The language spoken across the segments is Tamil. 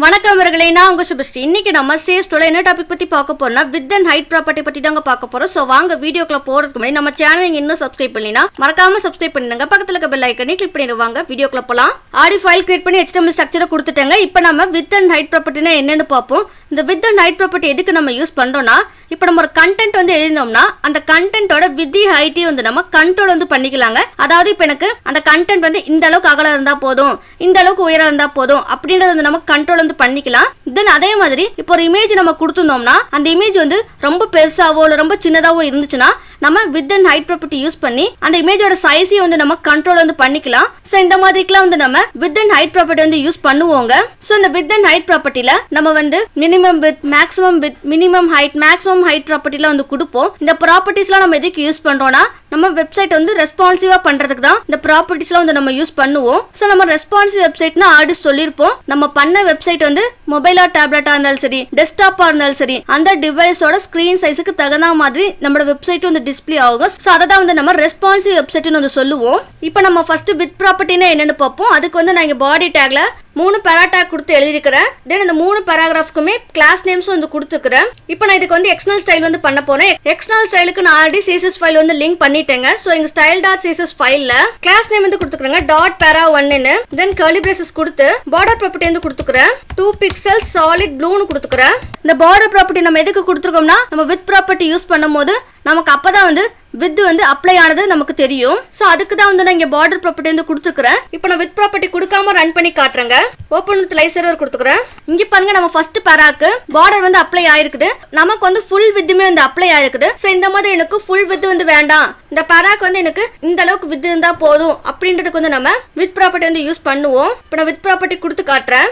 வணக்கம் அவர்களே, நான் உங்க சுபஸ்ரீ. இன்னைக்கு நம்ம CSstutorial என்ன டாபிக் பத்தி பார்க்க போறோம்னா width and height ப்ராப்பர்ட்டி பத்தி தாங்க பார்க்க போறோம். சோ வாங்க வீடியோக்குள்ள போறதுக்கு முன்னாடி நம்ம சேனலை நீங்க இன்னும் சப்ஸ்கிரைப் பண்ணலைனா மறக்காம சப்ஸ்கிரைப் பண்ணிடுங்க. பக்கத்துல இருக்க பெல் ஐகானை கிளிக் பண்ணிடுவாங்க. வீடியோக்குள்ள போலாம். ஆடி ஃபைல் கிரியேட் பண்ணி HTML ஸ்ட்ரக்சரை கொடுத்துட்டேங்க. இப்போ நம்ம width and height ப்ராப்பர்ட்டினா என்னன்னு பார்ப்போம். இந்த width and height ப்ராப்பர்ட்டி எதுக்கு நம்ம யூஸ் பண்றோம்னா, இப்போ நம்ம ஒரு கண்டென்ட் வந்து எழுதினோம்னா அந்த கண்டென்ட்டோட width height வந்து நம்ம கண்ட்ரோல் வந்து பண்ணிக்கலாங்க. அதாவது இப்போ எனக்கு அந்த கண்டென்ட் வந்து இந்த அளவுக்கு அகலம் இருந்தா போதும், இந்த அளவுக்கு உயரம் இருந்தா போதும் அப்படின்றது வந்து நம்ம கண்ட்ரோல் வந்து பண்ணிக்கலாம். தென் அதே மாதிரி இப்போ ஒரு இமேஜ் நம்ம கொடுத்துருந்தோம்னா அந்த இமேஜ் வந்து ரொம்ப பெருசாவோ இல்லை ரொம்ப சின்னதாவோ இருந்துச்சுன்னா நம்ம width and height property use பண்ணி அந்த இமேஜோட சைஸை வந்து நம்ம கண்ட்ரோல் வந்து பண்ணிக்கலாம். ஸோ இந்த மாதிரிக்கெல்லாம் வந்து நம்ம width and height ப்ராப்பர்ட்டி வந்து யூஸ் பண்ணுவோங்க. ஸோ இந்த width and height ப்ராப்பர்ட்டில நம்ம வந்து minimum width, maximum width, minimum height, maximum height ப்ராப்பர்ட்டிலாம் வந்து கொடுப்போம். இந்த ப்ராப்பர்ட்டிஸ்லாம் நம்ம எதுக்கு யூஸ் பண்றோம்னா, நம்ம வெப்சைட் வந்து ரெஸ்பான்சிவா பண்றதுக்கு தான் இந்த ப்ராப்பர்ட்டிஸ்லாம் வந்து நம்ம யூஸ் பண்ணுவோம். ஸோ நம்ம ரெஸ்பான்சிவ் வெப்சைட்னா ஆல்ரெடி சொல்லியிருப்போம். நம்ம பண்ண வெப்சைட் வந்து மொபைலா டேப்லெட்டா இருந்தாலும் சரி, டெஸ்க்டாப்பா இருந்தாலும் சரி, அந்த டிவைஸோட ஸ்கிரீன் சைஸுக்கு தகுந்த மாதிரி நம்மளோட வெப்சைட் வந்து டிஸ்ப்ளே ஆகும். சோ அத தான் வந்து நம்ம ரெஸ்பான்சிவ் வெப்சைட்னு வந்து சொல்லுவோம். இப்போ நம்ம ஃபர்ஸ்ட் width ப்ராப்பர்ட்டினா என்னன்னு பார்ப்போம். அதுக்கு வந்து நான் இங்க பாடி டேக்ல 3 பேரா டேக் கொடுத்து எழுதிருக்கிறேன். தென் இந்த 3 பேராகிராஃப்க்குமே கிளாஸ் நேம்ஸ் வந்து கொடுத்துருக்கிறேன். இப்போ நான் இதுக்கு வந்து எக்ஸ்டர்னல் ஸ்டைல் வந்து பண்ண போறேன். எக்ஸ்டர்னல் ஸ்டைலுக்கு நான் ஆல்ரெடி CSS ஃபைல் வந்து லிங்க் பண்ணிட்டேங்க. சோ இங்க style.css ஃபைல்ல கிளாஸ் நேம் வந்து கொடுத்துக்கறேங்க .para1 ன்னு. தென் கர்லி பிரேசஸ் கொடுத்து பார்டர் ப்ராப்பர்ட்டி வந்து கொடுத்துக்கறேன். 2 பிக்சல் சாலிட் ப்ளூ ன்னு கொடுத்துக்கறேன். இந்த பார்டர் ப்ராப்பர்ட்டி நம்ம எதுக்கு கொடுத்துருக்கோம்னா, நம்ம width ப்ராப்பர்ட்டி யூஸ் பண்ணும்போது நமக்கு அப்பதான் வந்து width வந்து அப்ளை ஆனது நமக்கு தெரியும். சோ அதுக்கு தான் வந்து நான் இங்க பார்டர் ப்ராப்பர்ட்டி வந்து கொடுத்துக்கிறேன். இப்போ நான் width ப்ராப்பர்ட்டி கொடுக்காம ரன் பண்ணி காட்டுறேங்க. ஓபன் வித் லைவ் சர்வர் கொடுத்துக்கிறேன். இங்க பாருங்க, நம்ம ஃபர்ஸ்ட் பேராக்கு பார்டர் வந்து அப்ளை ஆயிருக்குது. நமக்கு வந்து ஃபுல் widthமே வந்து அப்ளை ஆயிருக்குது. சோ இந்த மாதிரி எனக்கு ஃபுல் width வந்து வேண்டாம், இந்த பேராக்கு வந்து எனக்கு இந்த அளவுக்கு width இருந்தா போதும் அப்படின்றதுக்கு வந்து நம்ம width ப்ராப்பர்ட்டி வந்து யூஸ் பண்ணுவோம். இப்போ நான் width ப்ராப்பர்ட்டி கொடுத்து காட்டுறேன்.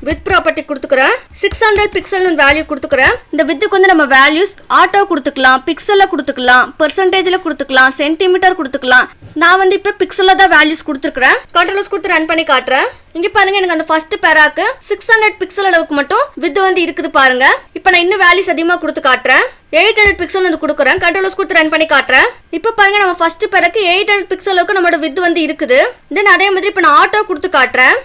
width ப்ராப்பர்ட்டி கொடுத்துக்கிறேன். 600 பிக்சல் வேல்யூ கொடுத்துக்கிறேன். இந்த widthக்கு வந்து நம்ம வேல்யூஸ் ஆட்டோ கொடுத்துக்கலாம், பிக்சல்ல கொடுத்துக்கலாம், பெர்சன்டேஜ்ல கொடுத்துக்கலாம், சென்டிமீட்டர் கொடுத்துக்கலாம். நான் வந்து இப்போ பிக்சல்ல தான் வேல்யூஸ் கொடுத்துக்கிறேன். கண்ட்ரோல்ஸ் கொடுத்து ரன் பண்ணி காட்டுறேன். இங்க பாருங்க, எனக்கு அந்த ஃபர்ஸ்ட் பேராக்கு 600 பிக்சல் அளவுக்கு மட்டும் width வந்து இருக்குது பாருங்க. இப்போ நான் இன்னும் வேல்யூஸ் அதிகமா கொடுத்து காட்டுறேன். 800 பிக்சல் வந்து கொடுக்குறேன். கண்ட்ரோல்ஸ் கொடுத்து ரன் பண்ணி காட்டுறேன். இப்போ பாருங்க, நம்ம ஃபர்ஸ்ட் பேராக்கு 800 பிக்சல் அளவுக்கு நம்மளோட width வந்து இருக்குது. தென் அதே மாதிரி இப்போ நான் ஆட்டோ கொடுத்து காட்டுறேன்.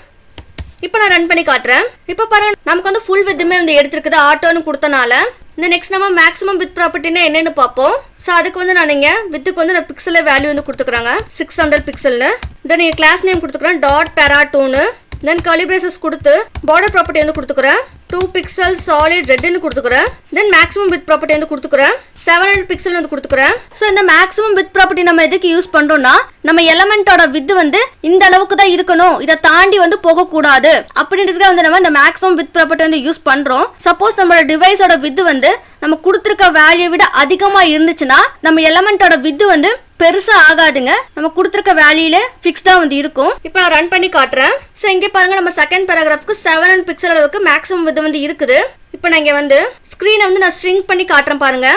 இப்போ நான் ரன் பண்ணி காட்டுறேன். இப்போ பாருங்க, நமக்கு வந்து ஃபுல் widthமே வந்து எடுத்துருக்குது ஆட்டோன்னு கொடுத்தனால. இந்த நெக்ஸ்ட் நம்ம மேக்ஸிமம் width ப்ராப்பர்ட்டினா என்னன்னு பார்ப்போம். ஸோ அதுக்கு வந்து நான் இங்கே widthக்கு வந்து நான் பிக்சல் வேல்யூ வந்து கொடுத்துக்கிறாங்க 600 பிக்சல்னு. தென் நீங்கள் கிளாஸ் நேம் கொடுத்துக்கிறேன் .para2 ன்னு. தென் கர்லி பிரேசஸ் கொடுத்து பார்டர் ப்ராப்பர்ட்டி வந்து கொடுத்துக்கிறேன். 2 பிக்சல் சாலிட் ரெட்னு கொடுத்துக்கிறேன். தென் மேக்ஸிமம் width ப்ராப்பர்ட்டி வந்து கொடுத்துக்கிறேன். 700 பிக்சல் வந்து கொடுத்துக்கிறேன். ஸோ இந்த மேக்ஸிமம் width ப்ராப்பர்ட்டி நம்ம எதுக்கு யூஸ் பண்றோம்னா, நம்ம எலமெண்டோட width வந்து இந்த அளவுக்கு தான் இருக்கணும், இதை தாண்டி வந்து போகக்கூடாது அப்படின்றதுக்கு வந்து நம்ம இந்த மேக்ஸிமம் width ப்ராப்பர்ட்டி வந்து யூஸ் பண்றோம். சப்போஸ் நம்மளோட டிவைஸோட width வந்து நம்ம கொடுத்துருக்க வேல்யூ விட அதிகமா இருந்துச்சுன்னா நம்ம எலமெண்டோட width வந்து பெருசா ஆகாதுங்க, நம்ம கொடுத்துருக்க வேல்யூல ஃபிக்ஸ்டா வந்து இருக்கும். இப்போ நான் ரன் பண்ணி காட்டுறேன். ஸோ இங்கே பாருங்க, நம்ம செகண்ட் பேராகிராஃப்க்கு 700 பிக்சல் அளவுக்கு மேக்ஸிமம் width வந்து இருக்குது. இப்போ நான் இங்கே வந்து ஸ்க்ரீனை வந்து நான் ஸ்ட்ரிங்க் பண்ணி காட்டுறேன் பாருங்க.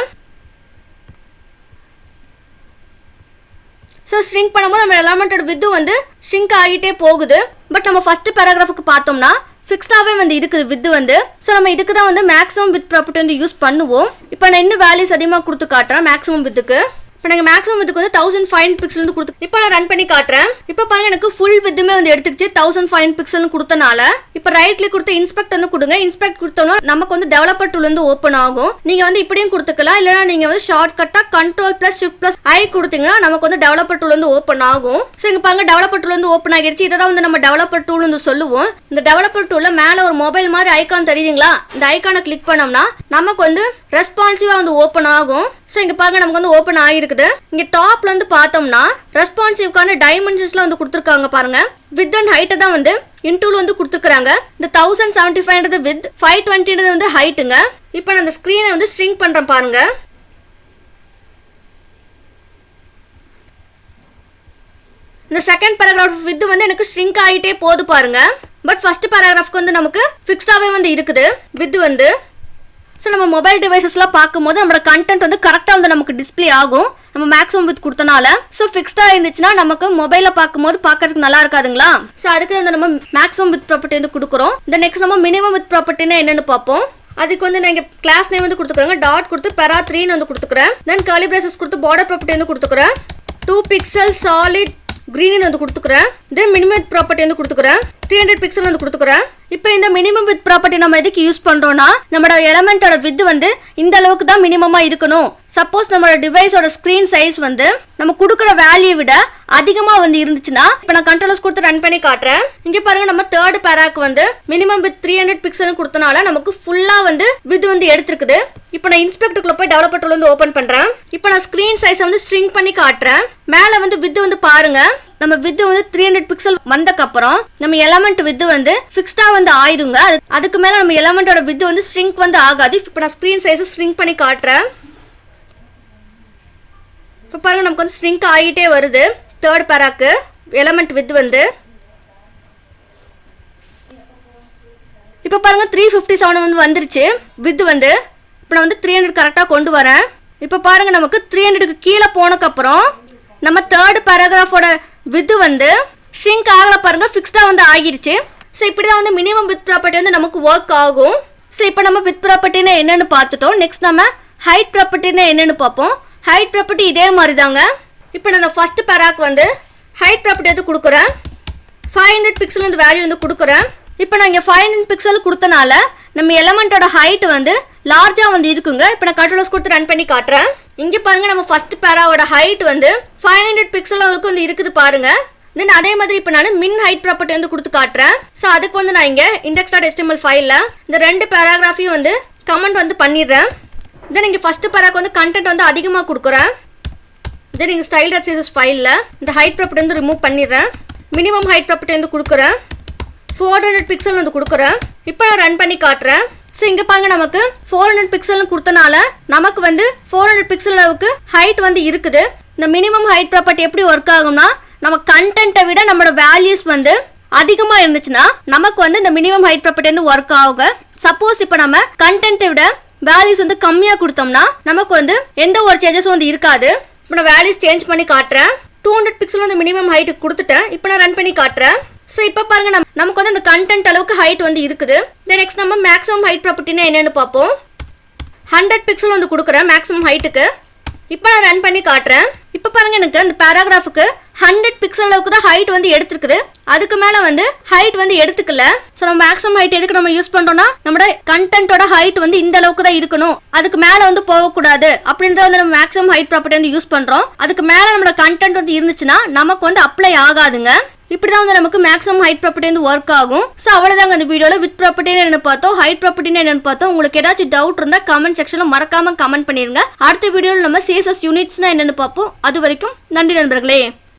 ஸோ ஸ்ட்ரிங்க் பண்ணும்போது நம்ம எலமெண்டோட width வந்து ஷ்ரிங்க் ஆகிட்டே போகுது. பட் நம்ம ஃபர்ஸ்ட் பேராகிராஃப்க்கு பார்த்தோம்னா ஃபிக்ஸ்டாவே வந்து இருக்குது width வந்து. ஸோ நம்ம இதுக்கு தான் வந்து மேக்ஸிமம் width ப்ராப்பர்ட்டி வந்து யூஸ் பண்ணுவோம். இப்போ நான் இன்னும் வேல்யூஸ் அதிகமாக கொடுத்து காட்டுறேன் மேக்ஸிமம் widthக்கு. இப்போ நாங்கள் மேக்ஸிமம் widthக்கு வந்து 1500 பிக்சல் வந்து கொடுத்து இப்போ நான் ரன் பண்ணி காட்டுறேன். இப்போ பாருங்க, எனக்கு ஃபுல் widthமே வந்து எடுத்துக்கிச்சு 1500 பிக்சல் கொடுத்தனால. இப்போ ரைட் கிளிக் கொடுத்து இன்ஸ்பெக்ட் வந்து கொடுங்க. இன்ஸ்பெக்ட் கொடுத்தோம்னா நமக்கு வந்து டெவலப்பர் டூல் வந்து ஓப்பன் ஆகும். நீங்க வந்து இப்படியும் கொடுத்துக்கலாம், இல்லைனா நீங்க வந்து ஷார்ட் கட்டா Ctrl+Shift+I கொடுத்தீங்கன்னா நமக்கு வந்து டெவலப்பர் டூல் வந்து ஓப்பன் ஆகும். ஸோ இங்க பாருங்க, டெவலப்பர் டூல் வந்து ஓப்பன் ஆகிடுச்சு. இதை தான் வந்து நம்ம டெவலப்பர் டூல் வந்து சொல்லுவோம். இந்த டெவலப்பர் டூல்ல மேல ஒரு மொபைல் மாதிரி ஐகான் தெரியுதுங்களா, இந்த ஐகானை கிளிக் பண்ணோம்னா நமக்கு வந்து ரெஸ்பான்சிவா வந்து ஓப்பன் ஆகும். ஸோ இங்க பாருங்க, நமக்கு வந்து ஓப்பன் ஆகிருக்குது. இங்க டாப்ல வந்து பார்த்தோம்னா ரெஸ்பான்சிவ்கான டைமென்ஷன்ஸ்ல வந்து கொடுத்துருக்காங்க பாருங்க. width and height தான் வந்து இன்டூல் வந்து கொடுத்துருக்காங்க. இந்த 1075 width, 520 வந்து ஹைட்டுங்க. இப்போ நான் அந்த ஸ்கிரீனை வந்து ஸ்ட்ரிங்க் பண்றேன் பாருங்க. இந்த செகண்ட் பேராகிராஃப் width வந்து எனக்கு ஷ்ரிங்க் ஆகிட்டே போகுது பாருங்க. பட் ஃபர்ஸ்ட் பேராகிராஃப்க்கு வந்து நமக்கு ஃபிக்ஸ்டாவே வந்து இருக்குது width வந்து. ஸோ நம்ம மொபைல் டிவைசஸ்லாம் பார்க்கும்போது நம்மளோட கண்டென்ட் வந்து கரெக்டாக வந்து நமக்கு டிஸ்பிளே ஆகும் நம்ம மேக்ஸிமம் width கொடுத்தனால. ஸோ ஃபிக்ஸ்டாக இருந்துச்சுன்னா நமக்கு மொபைலில் பார்க்கும்போது பார்க்கறதுக்கு நல்லா இருக்காதுங்களா. ஸோ அதுக்கு வந்து நம்ம மேக்ஸிமம் width ப்ராப்பர்ட்டி வந்து கொடுக்குறோம். இந்த நெக்ஸ்ட் நம்ம மினிமம் width ப்ராப்பர்ட்டினா என்னன்னு பார்ப்போம். அதுக்கு வந்து நான் கிளாஸ் நேம் வந்து கொடுத்துக்கிறேங்க. டாட் கொடுத்து para3 வந்து கொடுத்துக்கிறேன். தென் கர்லி பிரேசஸ் கொடுத்து பார்டர் ப்ராப்பர்ட்டி வந்து கொடுத்துக்கிறேன். 2 பிக்சல் சாலிட் green வந்து கொடுத்துக்கிறேன். தென் மினிமம் width ப்ராப்பர்ட்டி வந்து கொடுத்துக்கிறேன். 300 பிக்சல் வந்து கொடுத்துக்கிறேன். இப்போ இந்த மினிமம் வித் ப்ராப்பர்ட்டி நம்ம எதுக்கு யூஸ் பண்றோம்னா நம்மளோட எலிமெண்டோட வித் வந்து இந்த அளவுக்கு தான் மினிமமா இருக்கணும். சப்போஸ் நம்மளோட டிவைஸோட ஸ்கிரீன் சைஸ் வந்து நம்ம கொடுக்குற வேல்யூ விட அதிகமா வந்து இருந்துச்சுன்னா இப்போ நான் கண்ட்ரோல்ஸ் கொடுத்து ரன் பண்ணி காட்டுறேன். இங்க பாருங்க நம்ம தேர்ட் பேராக்கு வந்து மினிமம் வித் 300 பிக்சல் கொடுத்தனால நமக்கு ஃபுல்லா வந்து வித் வந்து எடுத்துருக்குது. இப்போ நான் இன்ஸ்பெக்டருக்குள்ள போய் டெவலப்பர் டூல் வந்து ஓபன் பண்றேன். இப்போ நான் ஸ்கிரீன் சைஸை வந்து ஸ்ட்ரிங் பண்ணி காட்டுறேன். மேல வந்து வித் வந்து பாருங்க நம்ம வித் வந்து 300 பிக்சல் வந்தக்கு அப்புறம் நம்ம எலிமெண்ட் வித் வந்து ஃபிக்ஸ்டா வந்து ஆயிருங்க. அதுக்கு மேல நம்ம எலிமெண்டோட வித் வந்து ஸ்ட்ரிங்க் வந்து ஆகாது. இப்போ நான் ஸ்கிரீன் சைஸை ஸ்ட்ரிங் பண்ணி காட்டுறேன். இப்போ பாருங்க நமக்கு வந்து ஸ்ட்ரிங்க் ஆகிட்டே வருது. தேர்ட் பேராக்கு எலிமெண்ட் வித் வந்து இப்போ பாருங்க 357 வந்து வந்துருச்சு வித் வந்து. இப்போ நான் வந்து 300 கரெக்டாக கொண்டு வரேன். இப்போ பாருங்க நமக்கு 300க்கு கீழே போனக்கு அப்புறம் நம்ம தேர்ட் பேராகிராஃபோட வித் வந்து ஷ்ரிங்க் ஆகல பாருங்க ஃபிக்ஸ்டா வந்து ஆகிடுச்சு. ஸோ இப்படி தான் வந்து மினிமம் வித் ப்ராப்பர்ட்டி வந்து நமக்கு ஒர்க் ஆகும். ஸோ இப்போ நம்ம வித் ப்ராப்பர்ட்டினா என்னன்னு பார்த்துட்டோம். நெக்ஸ்ட் நம்ம ஹைட் ப்ராப்பர்ட்டினா என்னன்னு பார்ப்போம். ஹைட் ப்ராப்பர்ட்டி இதே மாதிரி தாங்க. இப்போ நான் ஃபர்ஸ்ட் பேராக்கு வந்து ஹைட் ப்ராப்பர்ட்டி வந்து கொடுக்குறேன். 500 பிக்சல் வந்து வேல்யூ வந்து கொடுக்குறேன். இப்போ நான் இங்கே 500 பிக்சல் கொடுத்தனால நம்ம எலிமெண்டோட ஹைட் வந்து லார்ஜா வந்து இருக்குங்க. இப்போ நான் கண்ட்ரோல்ஸ் கொடுத்து ரன் பண்ணி காட்டுறேன். இங்கே பாருங்க நம்ம ஃபர்ஸ்ட் பேராவோட ஹைட் வந்து 500 பிக்சல் அளவுக்கு வந்து இருக்குது பாருங்க. தென் அதே மாதிரி இப்போ நான் மின் ஹைட் ப்ராப்பர்ட்டி வந்து கொடுத்து காட்டுறேன். ஸோ அதுக்கு வந்து நான் இங்கே index.html ஃபைலில் இந்த 2 பேராகிராஃபையும் வந்து கமெண்ட் வந்து பண்ணிடுறேன். தென் இங்கே ஃபர்ஸ்ட் பேராக்கு வந்து கண்டென்ட் வந்து அதிகமாக கொடுக்குறேன். தென் இங்கே style.css ஃபைலில் இந்த ஹைட் ப்ராப்பர்ட்டி வந்து ரிமூவ் பண்ணிடுறேன். மினிமம் ஹைட் ப்ராப்பர்ட்டி வந்து கொடுக்குறேன். 400 பிக்சல் வந்து கொடுக்குறேன். இப்போ நான் ரன் பண்ணி காட்டுறேன். ஸோ இங்கே பாருங்க நமக்கு 400 பிக்சல் கொடுத்தனால நமக்கு வந்து 400 பிக்சல் அளவுக்கு ஹைட் வந்து இருக்குது. இந்த மினிமம் ஹைட் ப்ராப்பர்ட்டி எப்படி ஒர்க் ஆகும்னா நம்ம கண்டென்ட்டை விட நம்மளோட வேல்யூஸ் வந்து அதிகமாக இருந்துச்சுன்னா நமக்கு வந்து இந்த மினிமம் ஹைட் ப்ராப்பர்ட்டி வந்து ஒர்க் ஆகுங்க. சப்போஸ் இப்போ நம்ம கண்டென்ட்டை விட வேல்யூஸ் வந்து கம்மியாக கொடுத்தோம்னா நமக்கு வந்து எந்த ஒரு சேஞ்சஸும் வந்து இருக்காது. இப்போ நான் வேல்யூஸ் சேஞ்ச் பண்ணி காட்டுறேன். 200 பிக்சல் வந்து மினிமம் ஹைட் கொடுத்துட்டேன். இப்போ நான் ரன் பண்ணி காட்டுறேன். ஸோ இப்போ பாருங்க நமக்கு வந்து அந்த கண்டென்ட் அளவுக்கு ஹைட் வந்து இருக்குது. தென் நெக்ஸ்ட் நம்ம மேக்ஸிமம் ஹைட் ப்ராப்பர்ட்டினா என்னன்னு பார்ப்போம். 100 பிக்சல் வந்து கொடுக்குறேன் மேக்ஸிமம் ஹைட்டுக்கு. இப்போ நான் ரன் பண்ணி காட்டுறேன். இப்போ பாருங்க எனக்கு அந்த பேராகிராஃபுக்கு 100 பிக்சல் அளவுக்கு தான் ஹைட் வந்து எடுத்துருக்குது. அதுக்கு மேலே வந்து ஹைட் வந்து எடுத்துக்கல. ஸோ நம்ம மேக்ஸிமம் ஹைட் எதுக்கு நம்ம யூஸ் பண்ணுறோம்னா நம்மளோட கண்டென்ட்டோட ஹைட் வந்து இந்த அளவுக்கு தான் இருக்கணும், அதுக்கு மேலே வந்து போகக்கூடாது அப்படின்றத வந்து நம்ம மேக்ஸிமம் ஹைட் ப்ராப்பர்ட்டி வந்து யூஸ் பண்ணுறோம். அதுக்கு மேலே நம்மளோட கண்டென்ட் வந்து இருந்துச்சுன்னா நமக்கு வந்து அப்ளை ஆகாதுங்க. இப்படி தான் வந்து நமக்கு மேக்ஸிமம் ஹைட் ப்ராப்பர்ட்டி வந்து ஒர்க் ஆகும். ஸோ அவ்வளோதாங்க இந்த வீடியோவில் வித் ப்ராப்பர்ட்டின்னு என்ன பார்த்தோம், ஹைட் ப்ராப்பர்ட்டின்னு என்னன்னு பார்த்தோம். உங்களுக்கு ஏதாச்சும் டவுட் இருந்தால் கமெண்ட் செக்ஷனில் மறக்காம கமெண்ட் பண்ணிருங்க. அடுத்த வீடியோவில் நம்ம CSS யூனிட்ஸ்னா என்னன்னு பார்ப்போம். அது வரைக்கும் நன்றி நண்பர்களே.